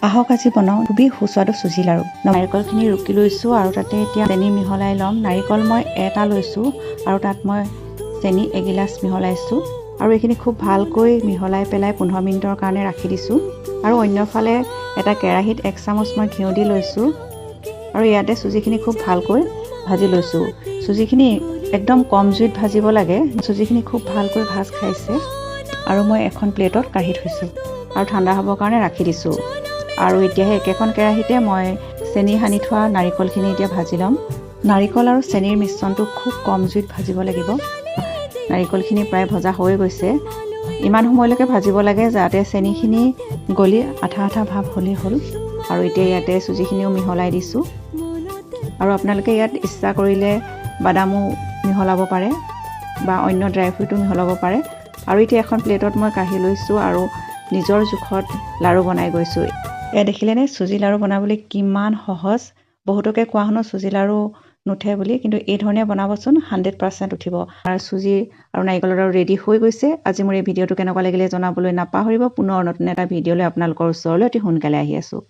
আহক আজি বনাওঁ খুবেই সুস্বাদু চুজি লাড়ু। নাৰিকলখিনি ৰুকি লৈছোঁ আৰু তাতে এতিয়া চেনি মিহলাই ল'ম। নাৰিকল মই এটা লৈছোঁ আৰু তাত মই চেনি এগিলাচ মিহলাইছোঁ আৰু এইখিনি খুব ভালকৈ মিহলাই পেলাই 15 মিনিটৰ কাৰণে ৰাখি দিছোঁ। আৰু অন্যফালে এটা কেৰাহীত 1 চামুচ মই ঘিউ দি লৈছোঁ আৰু ইয়াতে চুজিখিনি খুব ভালকৈ ভাজি লৈছোঁ। চুজিখিনি একদম কম জুইত ভাজিব লাগে। চুজিখিনি খুব ভালকৈ ভাজ খাইছে আৰু মই এখন প্লেটত কাঢ়ি থৈছোঁ আৰু ঠাণ্ডা হ'বৰ কাৰণে ৰাখি দিছোঁ। আৰু এতিয়া একেখন কেৰাহীতে মই চেনি সানি থোৱা নাৰিকলখিনি এতিয়া ভাজি ল'ম। নাৰিকল আৰু চেনিৰ মিশ্ৰণটো খুব কম জুইত ভাজিব লাগিব। নাৰিকলখিনি প্ৰায় ভজা হৈ গৈছে। ইমান সময়লৈকে ভাজিব লাগে যাতে চেনিখিনি গলি আঠা আঠা ভাৱ হ'লেই হ'ল। আৰু এতিয়া ইয়াতে চুজিখিনিও মিহলাই দিছোঁ আৰু আপোনালোকে ইয়াত ইচ্ছা কৰিলে বাদামো মিহলাব পাৰে বা অন্য ড্ৰাই ফ্ৰুটো মিহলাব পাৰে। আৰু এতিয়া এখন প্লেটত মই কাঢ়ি লৈছোঁ আৰু নিজৰ জোখত লাড়ু বনাই গৈছোঁ। এয়া দেখিলেনে চুজি লাড়ু বনাবলৈ কিমান সহজ। বহুতকে কোৱা শুনো চুজি লাড়ু নুঠে বুলি, কিন্তু এই ধৰণে বনাবচোন 100% উঠিব। আৰু চুজি আৰু নাৰিকলৰ লাড়ু ৰেডি হৈ গৈছে। আজি মোৰ এই ভিডিঅ'টো কেনেকুৱা লাগিলে জনাবলৈ নাপাহৰিব। পুনৰ নতুন এটা ভিডিঅ'লৈ আপোনালোকৰ ওচৰলৈ অতি সোনকালে আহি আছোঁ।